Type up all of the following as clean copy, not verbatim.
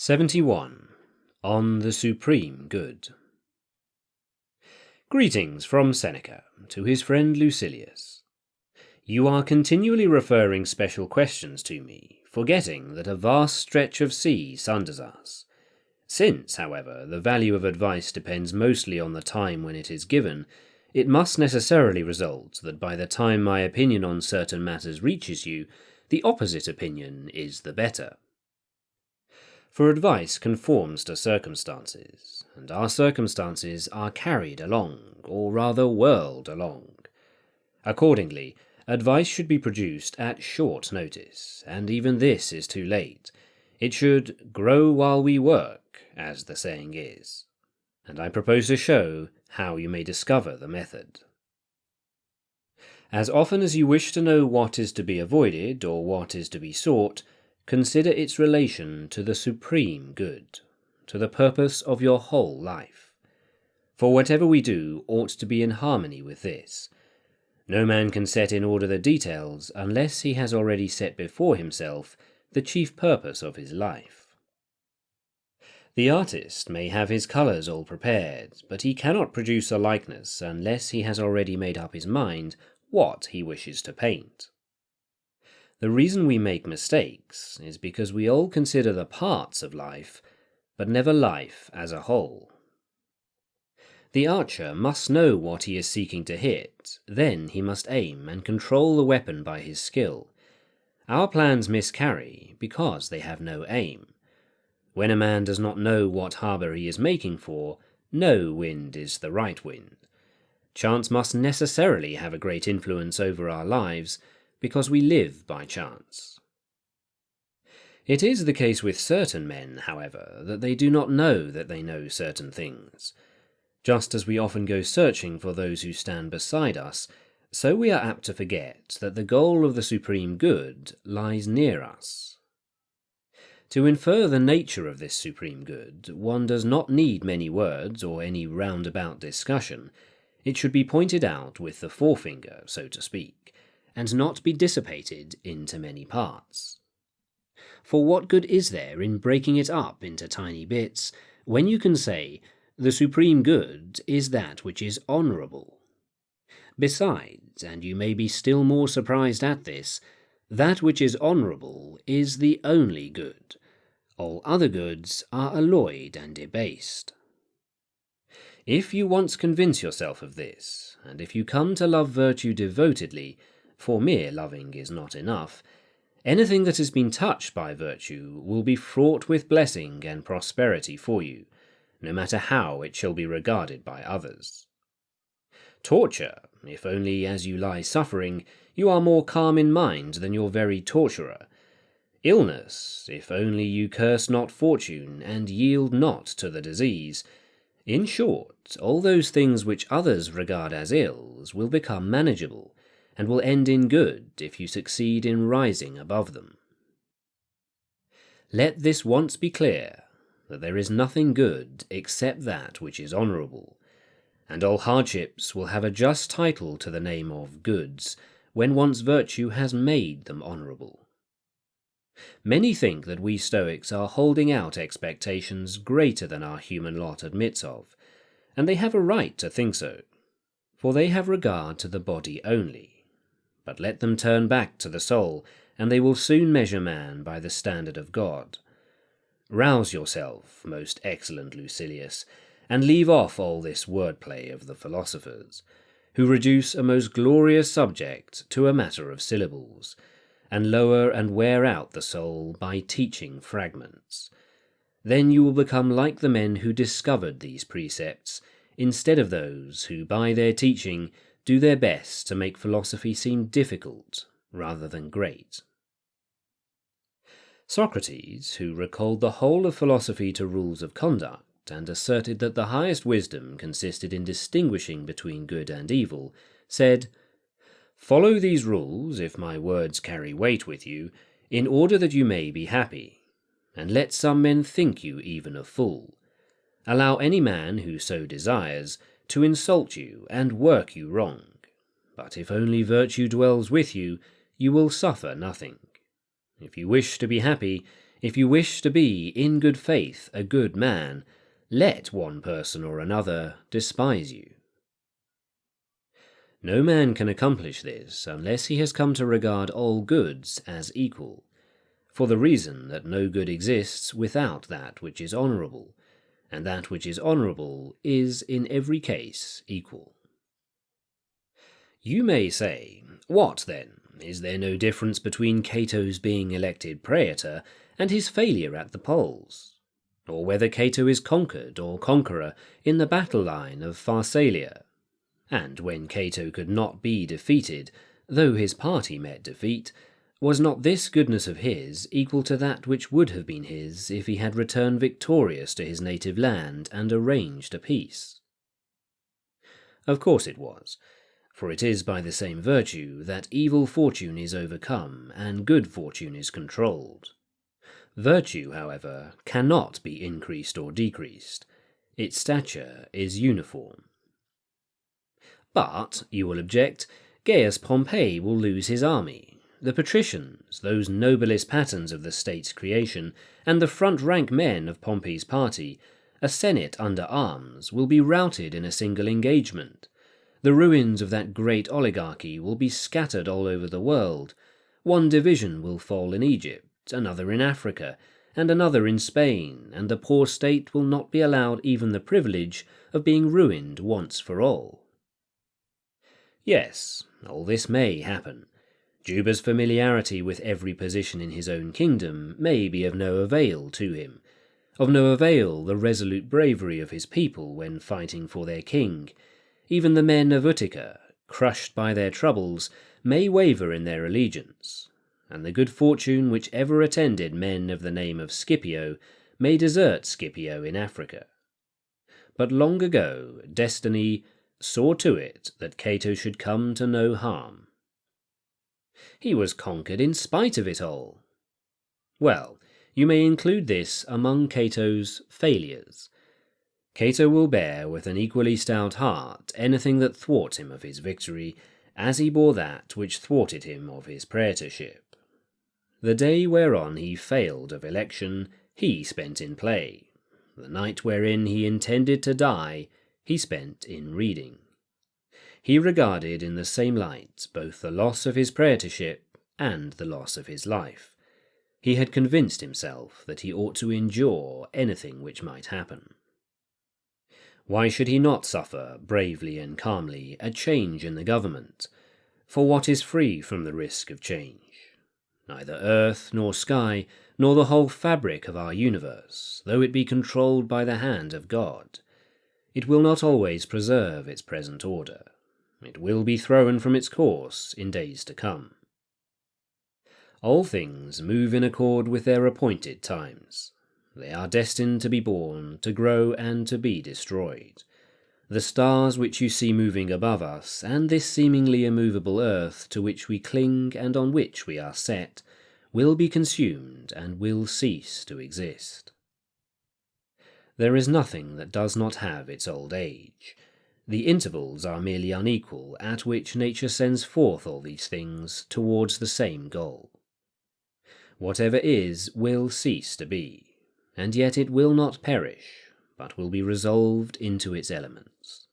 71. On the Supreme Good. Greetings from Seneca to his friend Lucilius. You are continually referring special questions to me, forgetting that a vast stretch of sea sunders us. Since, however, the value of advice depends mostly on the time when it is given, it must necessarily result that by the time my opinion on certain matters reaches you, the opposite opinion is the better. For advice conforms to circumstances, and our circumstances are carried along, or rather whirled along. Accordingly, advice should be produced at short notice, and even this is too late. It should grow while we work, as the saying is, and I propose to show how you may discover the method. As often as you wish to know what is to be avoided or what is to be sought, consider its relation to the supreme good, to the purpose of your whole life. For whatever we do ought to be in harmony with this. No man can set in order the details unless he has already set before himself the chief purpose of his life. The artist may have his colours all prepared, but he cannot produce a likeness unless he has already made up his mind what he wishes to paint. The reason we make mistakes is because we all consider the parts of life, but never life as a whole. The archer must know what he is seeking to hit, then he must aim and control the weapon by his skill. Our plans miscarry because they have no aim. When a man does not know what harbour he is making for, no wind is the right wind. Chance must necessarily have a great influence over our lives, because we live by chance. It is the case with certain men, however, that they do not know that they know certain things. Just as we often go searching for those who stand beside us, so we are apt to forget that the goal of the supreme good lies near us. To infer the nature of this supreme good, one does not need many words or any roundabout discussion. It should be pointed out with the forefinger, so to speak, and not be dissipated into many parts. For what good is there in breaking it up into tiny bits, when you can say, the supreme good is that which is honourable? Besides, and you may be still more surprised at this, that which is honourable is the only good. All other goods are alloyed and debased. If you once convince yourself of this, and if you come to love virtue devotedly, for mere loving is not enough, anything that has been touched by virtue will be fraught with blessing and prosperity for you, no matter how it shall be regarded by others. Torture, if only as you lie suffering, you are more calm in mind than your very torturer. Illness, if only you curse not fortune and yield not to the disease. In short, all those things which others regard as ills will become manageable, and will end in good if you succeed in rising above them. Let this once be clear, that there is nothing good except that which is honourable, and all hardships will have a just title to the name of goods, when once virtue has made them honourable. Many think that we Stoics are holding out expectations greater than our human lot admits of, and they have a right to think so, for they have regard to the body only. But let them turn back to the soul, and they will soon measure man by the standard of God. Rouse yourself, most excellent Lucilius, and leave off all this wordplay of the philosophers, who reduce a most glorious subject to a matter of syllables, and lower and wear out the soul by teaching fragments. Then you will become like the men who discovered these precepts, instead of those who, by their teaching, do their best to make philosophy seem difficult rather than great. Socrates, who recalled the whole of philosophy to rules of conduct, and asserted that the highest wisdom consisted in distinguishing between good and evil, said, "Follow these rules, if my words carry weight with you, in order that you may be happy, and let some men think you even a fool. Allow any man who so desires to insult you and work you wrong, but if only virtue dwells with you, you will suffer nothing. If you wish to be happy, If you wish to be in good faith a good man, let one person or another despise you. No man can accomplish this unless he has come to regard all goods as equal, for the reason that no good exists without that which is honourable, and that which is honourable is in every case equal. You may say, what then? Is there no difference between Cato's being elected praetor and his failure at the polls? Or whether Cato is conquered or conqueror in the battle line of Pharsalia? And when Cato could not be defeated, though his party met defeat, was not this goodness of his equal to that which would have been his if he had returned victorious to his native land and arranged a peace? Of course it was, for it is by the same virtue that evil fortune is overcome and good fortune is controlled. Virtue, however, cannot be increased or decreased. Its stature is uniform. But, you will object, Gaius Pompey will lose his army. The patricians, those noblest patterns of the state's creation, and the front-rank men of Pompey's party, a senate under arms, will be routed in a single engagement. The ruins of that great oligarchy will be scattered all over the world. One division will fall in Egypt, another in Africa, and another in Spain, and the poor state will not be allowed even the privilege of being ruined once for all. Yes, all this may happen. Juba's familiarity with every position in his own kingdom may be of no avail to him. Of no avail the resolute bravery of his people when fighting for their king. Even the men of Utica, crushed by their troubles, may waver in their allegiance, and the good fortune which ever attended men of the name of Scipio may desert Scipio in Africa. But long ago destiny saw to it that Cato should come to no harm. He was conquered in spite of it all. Well, you may include this among Cato's failures. Cato will bear with an equally stout heart anything that thwarts him of his victory, as he bore that which thwarted him of his praetorship. The day whereon he failed of election he spent in play. The night wherein he intended to die he spent in reading. He regarded in the same light both the loss of his praetorship and the loss of his life. He had convinced himself that he ought to endure anything which might happen. Why should he not suffer bravely and calmly a change in the government? For what is free from the risk of change? Neither earth nor sky, nor the whole fabric of our universe, though it be controlled by the hand of God. It will not always preserve its present order. It will be thrown from its course in days to come. All things move in accord with their appointed times. They are destined to be born, to grow, and to be destroyed. The stars which you see moving above us, and this seemingly immovable earth to which we cling and on which we are set, will be consumed and will cease to exist. There is nothing that does not have its old age. The intervals are merely unequal at which nature sends forth all these things towards the same goal. Whatever is will cease to be, and yet it will not perish, but will be resolved into its elements.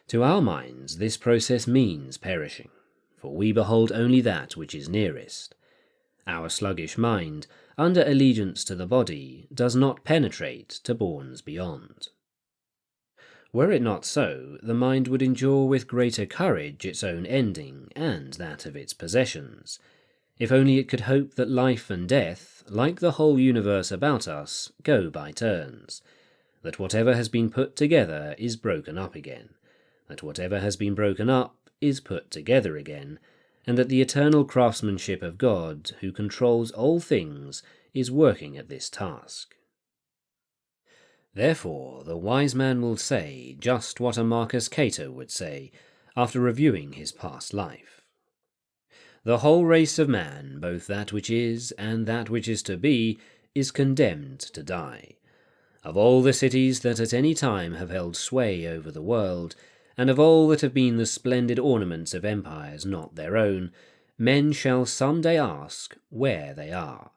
To our minds this process means perishing, for we behold only that which is nearest. Our sluggish mind, under allegiance to the body, does not penetrate to bournes beyond. Were it not so, the mind would endure with greater courage its own ending and that of its possessions, if only it could hope that life and death, like the whole universe about us, go by turns, that whatever has been put together is broken up again, that whatever has been broken up is put together again, and that the eternal craftsmanship of God, who controls all things, is working at this task. Therefore, the wise man will say just what a Marcus Cato would say, after reviewing his past life. The whole race of man, both that which is and that which is to be, is condemned to die. Of all the cities that at any time have held sway over the world, and of all that have been the splendid ornaments of empires not their own, men shall some day ask where they are.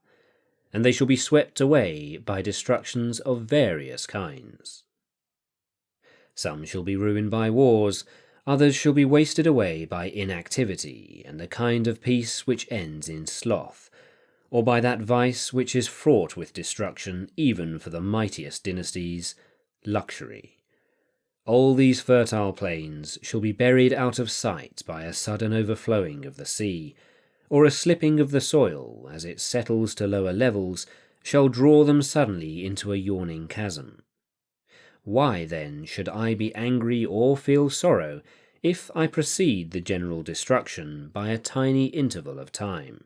and they shall be swept away by destructions of various kinds. Some shall be ruined by wars, others shall be wasted away by inactivity and a kind of peace which ends in sloth, or by that vice which is fraught with destruction even for the mightiest dynasties, luxury. All these fertile plains shall be buried out of sight by a sudden overflowing of the sea, or a slipping of the soil as it settles to lower levels shall draw them suddenly into a yawning chasm. Why, then, should I be angry or feel sorrow if I precede the general destruction by a tiny interval of time?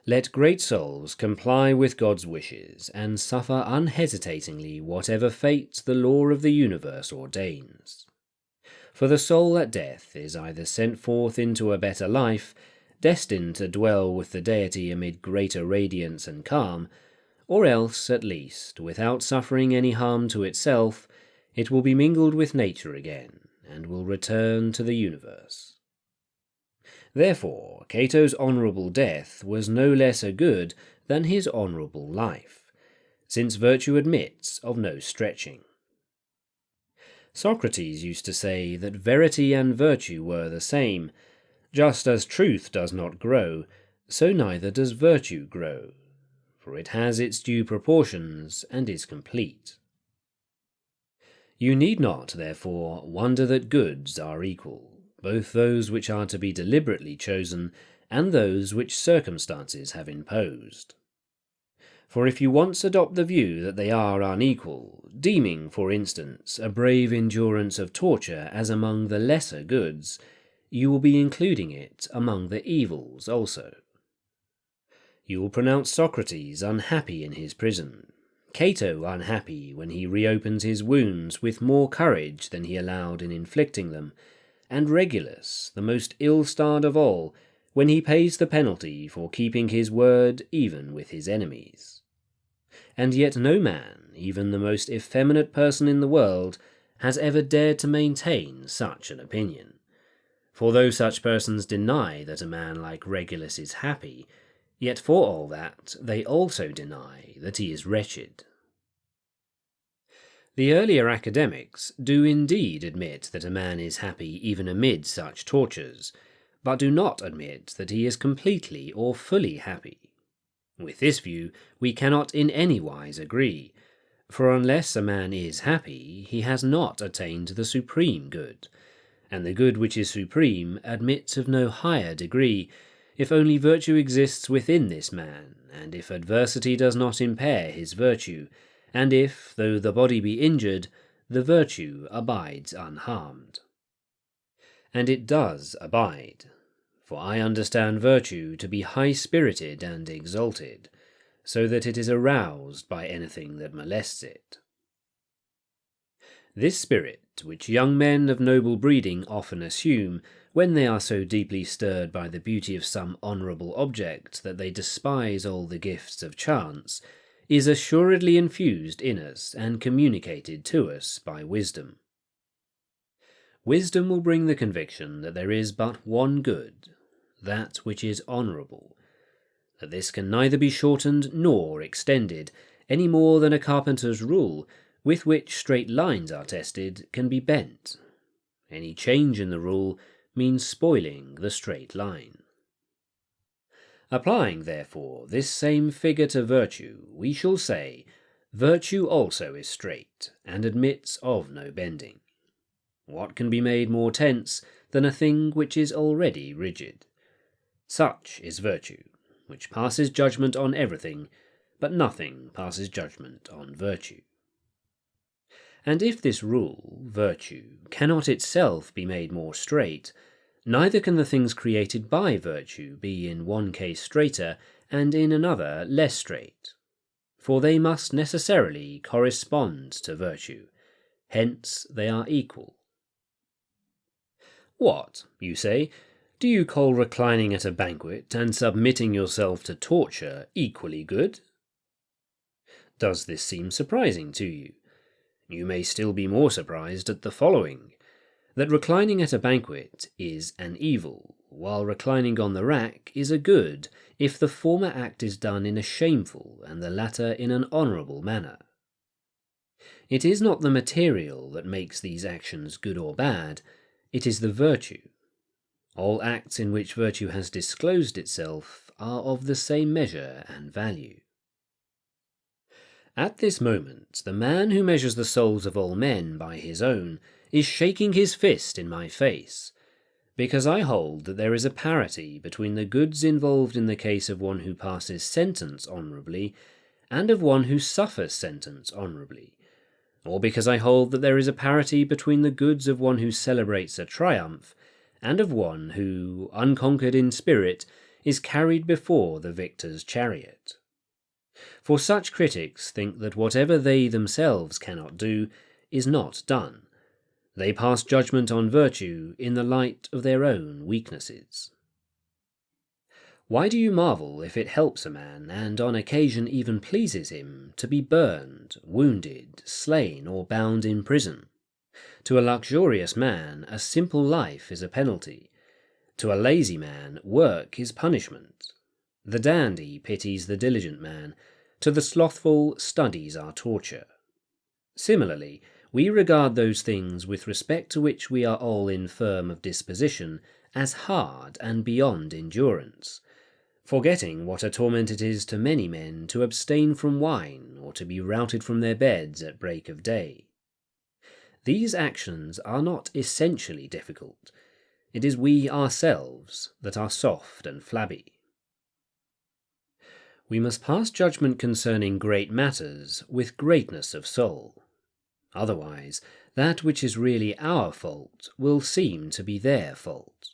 Let great souls comply with God's wishes and suffer unhesitatingly whatever fate the law of the universe ordains. For the soul at death is either sent forth into a better life, destined to dwell with the deity amid greater radiance and calm, or else, at least, without suffering any harm to itself, it will be mingled with nature again, and will return to the universe. Therefore, Cato's honourable death was no less a good than his honourable life, since virtue admits of no stretching. Socrates used to say that verity and virtue were the same. Just as truth does not grow, so neither does virtue grow, for it has its due proportions and is complete. You need not, therefore, wonder that goods are equal, both those which are to be deliberately chosen and those which circumstances have imposed. For if you once adopt the view that they are unequal, deeming, for instance, a brave endurance of torture as among the lesser goods, you will be including it among the evils also. You will pronounce Socrates unhappy in his prison, Cato unhappy when he reopens his wounds with more courage than he allowed in inflicting them, and Regulus, the most ill-starred of all, when he pays the penalty for keeping his word even with his enemies. And yet no man, even the most effeminate person in the world, has ever dared to maintain such an opinion. For though such persons deny that a man like Regulus is happy, yet for all that they also deny that he is wretched. The earlier academics do indeed admit that a man is happy even amid such tortures, but do not admit that he is completely or fully happy. With this view we cannot in any wise agree, for unless a man is happy, he has not attained the supreme good, and the good which is supreme admits of no higher degree, if only virtue exists within this man, and if adversity does not impair his virtue, and if, though the body be injured, the virtue abides unharmed. And it does abide, for I understand virtue to be high-spirited and exalted, so that it is aroused by anything that molests it. This spirit, which young men of noble breeding often assume, when they are so deeply stirred by the beauty of some honourable object that they despise all the gifts of chance, is assuredly infused in us and communicated to us by wisdom. Wisdom will bring the conviction that there is but one good, that which is honourable, that this can neither be shortened nor extended, any more than a carpenter's rule, with which straight lines are tested, can be bent. Any change in the rule means spoiling the straight line. Applying, therefore, this same figure to virtue, we shall say, virtue also is straight, and admits of no bending. What can be made more tense than a thing which is already rigid? Such is virtue, which passes judgment on everything, but nothing passes judgment on virtue. And if this rule, virtue, cannot itself be made more straight, neither can the things created by virtue be in one case straighter, and in another less straight, for they must necessarily correspond to virtue, hence they are equal. What, you say, do you call reclining at a banquet and submitting yourself to torture equally good? Does this seem surprising to you? You may still be more surprised at the following: that reclining at a banquet is an evil, while reclining on the rack is a good, if the former act is done in a shameful and the latter in an honourable manner. It is not the material that makes these actions good or bad, it is the virtue. All acts in which virtue has disclosed itself are of the same measure and value. At this moment, the man who measures the souls of all men by his own is shaking his fist in my face, because I hold that there is a parity between the goods involved in the case of one who passes sentence honourably and of one who suffers sentence honourably, or because I hold that there is a parity between the goods of one who celebrates a triumph and of one who, unconquered in spirit, is carried before the victor's chariot. For such critics think that whatever they themselves cannot do is not done. They pass judgment on virtue in the light of their own weaknesses. Why do you marvel if it helps a man, and on occasion even pleases him, to be burned, wounded, slain, or bound in prison? To a luxurious man, a simple life is a penalty. To a lazy man, work is punishment. The dandy pities the diligent man. To the slothful, studies are torture. Similarly, we regard those things with respect to which we are all infirm of disposition as hard and beyond endurance, forgetting what a torment it is to many men to abstain from wine or to be routed from their beds at break of day. These actions are not essentially difficult. It is we ourselves that are soft and flabby. We must pass judgment concerning great matters with greatness of soul. Otherwise, that which is really our fault will seem to be their fault.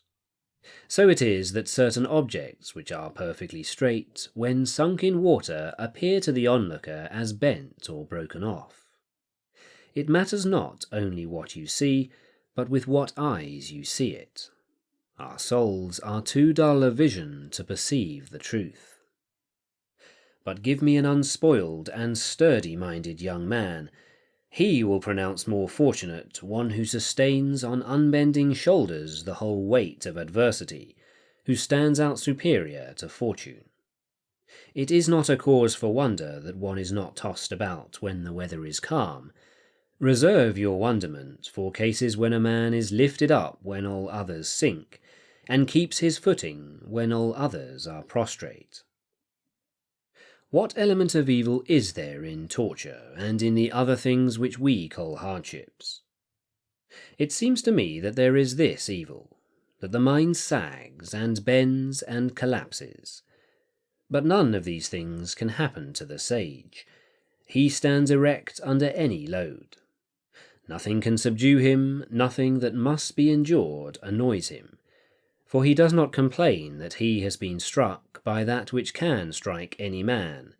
So it is that certain objects which are perfectly straight, when sunk in water, appear to the onlooker as bent or broken off. It matters not only what you see, but with what eyes you see it. Our souls are too dull of vision to perceive the truth. But give me an unspoiled and sturdy-minded young man. He will pronounce more fortunate one who sustains on unbending shoulders the whole weight of adversity, who stands out superior to fortune. It is not a cause for wonder that one is not tossed about when the weather is calm. Reserve your wonderment for cases when a man is lifted up when all others sink, and keeps his footing when all others are prostrate. What element of evil is there in torture and in the other things which we call hardships? It seems to me that there is this evil, that the mind sags and bends and collapses. But none of these things can happen to the sage. He stands erect under any load. Nothing can subdue him, nothing that must be endured annoys him, for he does not complain that he has been struck by that which can strike any man.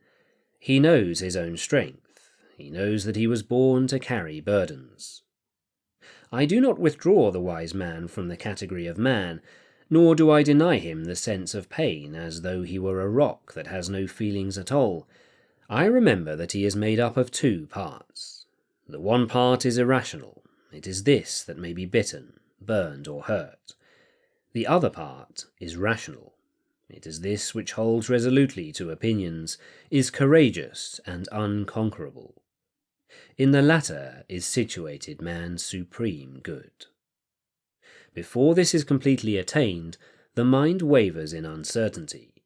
He knows his own strength. He knows that he was born to carry burdens. I do not withdraw the wise man from the category of man, nor do I deny him the sense of pain as though he were a rock that has no feelings at all. I remember that he is made up of two parts. The one part is irrational. It is this that may be bitten, burned, or hurt. The other part is rational. It is this which holds resolutely to opinions, is courageous and unconquerable. In the latter is situated man's supreme good. Before this is completely attained, the mind wavers in uncertainty.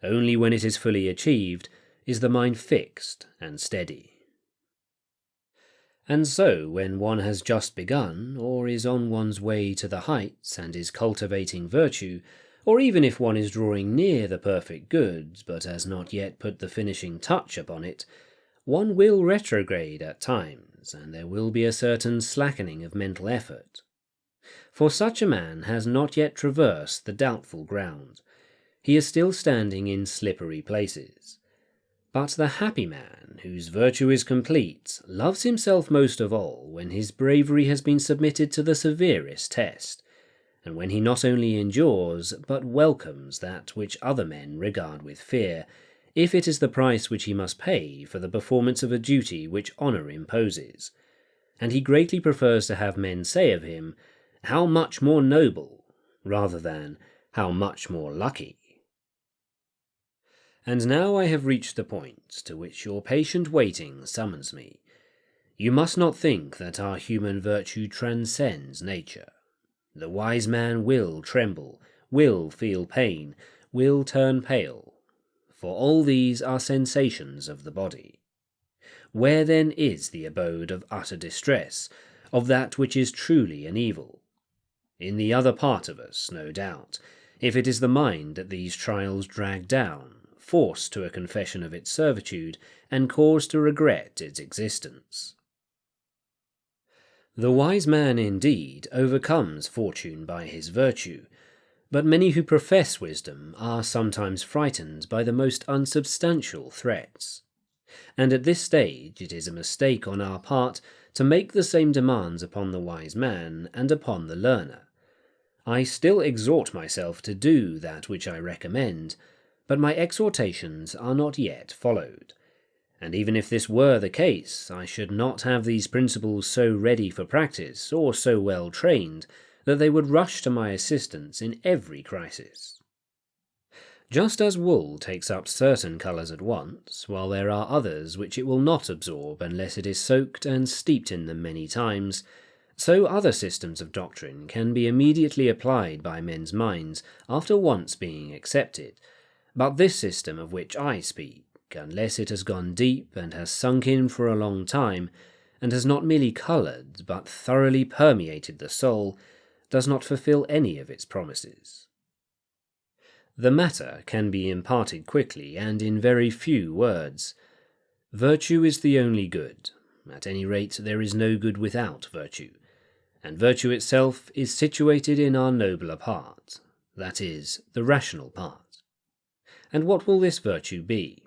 Only when it is fully achieved is the mind fixed and steady. And so, when one has just begun, or is on one's way to the heights and is cultivating virtue, or even if one is drawing near the perfect good, but has not yet put the finishing touch upon it, one will retrograde at times, and there will be a certain slackening of mental effort. For such a man has not yet traversed the doubtful ground. He is still standing in slippery places. But the happy man, whose virtue is complete, loves himself most of all when his bravery has been submitted to the severest test, and when he not only endures, but welcomes that which other men regard with fear, if it is the price which he must pay for the performance of a duty which honour imposes. And he greatly prefers to have men say of him, "How much more noble," rather than "How much more lucky." And now I have reached the point to which your patient waiting summons me. You must not think that our human virtue transcends nature. The wise man will tremble, will feel pain, will turn pale, for all these are sensations of the body. Where then is the abode of utter distress, of that which is truly an evil? In the other part of us, no doubt, if it is the mind that these trials drag down, forced to a confession of its servitude, and cause to regret its existence. The wise man, indeed, overcomes fortune by his virtue, but many who profess wisdom are sometimes frightened by the most unsubstantial threats. And at this stage it is a mistake on our part to make the same demands upon the wise man and upon the learner. I still exhort myself to do that which I recommend, but my exhortations are not yet followed. And even if this were the case, I should not have these principles so ready for practice, or so well trained, that they would rush to my assistance in every crisis. Just as wool takes up certain colours at once, while there are others which it will not absorb unless it is soaked and steeped in them many times, so other systems of doctrine can be immediately applied by men's minds after once being accepted, but this system of which I speak, unless it has gone deep and has sunk in for a long time, and has not merely coloured but thoroughly permeated the soul, does not fulfil any of its promises. The matter can be imparted quickly and in very few words. Virtue is the only good. At any rate, there is no good without virtue, and virtue itself is situated in our nobler part, that is, the rational part. And what will this virtue be?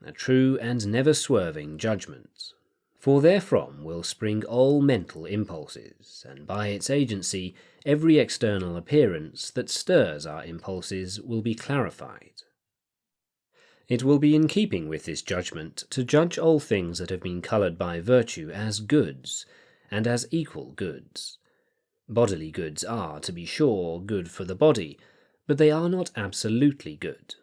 A true and never swerving judgment. For therefrom will spring all mental impulses, and by its agency every external appearance that stirs our impulses will be clarified. It will be in keeping with this judgment to judge all things that have been coloured by virtue as goods, and as equal goods. Bodily goods are, to be sure, good for the body, but they are not absolutely good.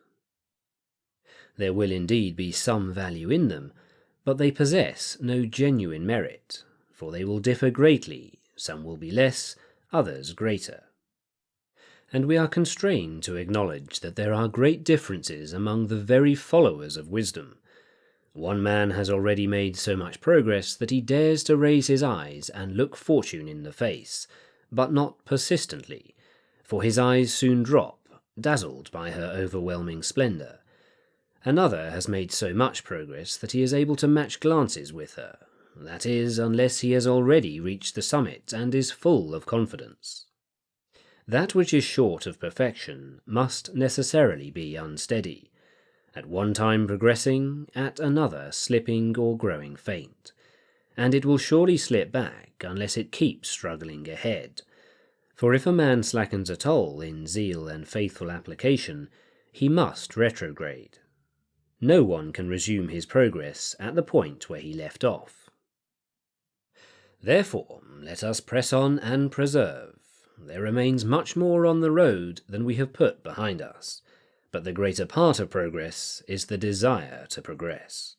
There will indeed be some value in them, but they possess no genuine merit, for they will differ greatly, some will be less, others greater. And we are constrained to acknowledge that there are great differences among the very followers of wisdom. One man has already made so much progress that he dares to raise his eyes and look fortune in the face, but not persistently, for his eyes soon drop, dazzled by her overwhelming splendour. Another has made so much progress that he is able to match glances with her, that is, unless he has already reached the summit and is full of confidence. That which is short of perfection must necessarily be unsteady, at one time progressing, at another slipping or growing faint, and it will surely slip back unless it keeps struggling ahead, for if a man slackens at all in zeal and faithful application, he must retrograde. No one can resume his progress at the point where he left off. Therefore, let us press on and persevere. There remains much more on the road than we have put behind us, but the greater part of progress is the desire to progress.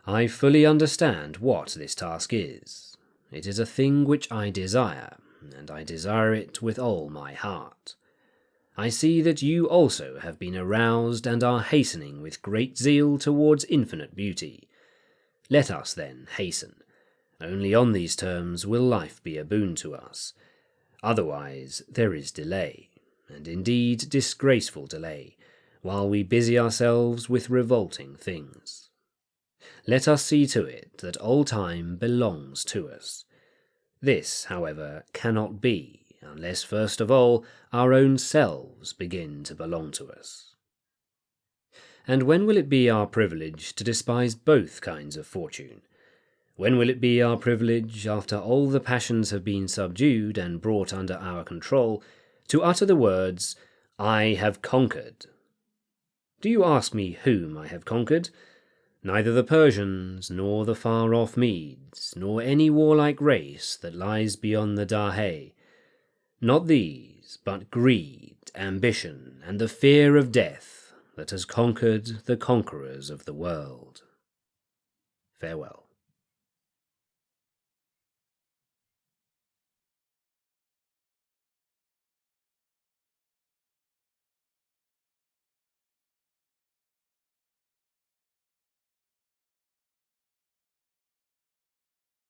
I fully understand what this task is. It is a thing which I desire, and I desire it with all my heart. I see that you also have been aroused and are hastening with great zeal towards infinite beauty. Let us, then, hasten. Only on these terms will life be a boon to us. Otherwise there is delay, and indeed disgraceful delay, while we busy ourselves with revolting things. Let us see to it that all time belongs to us. This, however, cannot be, unless first of all our own selves begin to belong to us. And when will it be our privilege to despise both kinds of fortune? When will it be our privilege, after all the passions have been subdued and brought under our control, to utter the words, "I have conquered"? Do you ask me whom I have conquered? Neither the Persians, nor the far-off Medes, nor any warlike race that lies beyond the Dahe. Not these, but greed, ambition, and the fear of death, that has conquered the conquerors of the world. Farewell.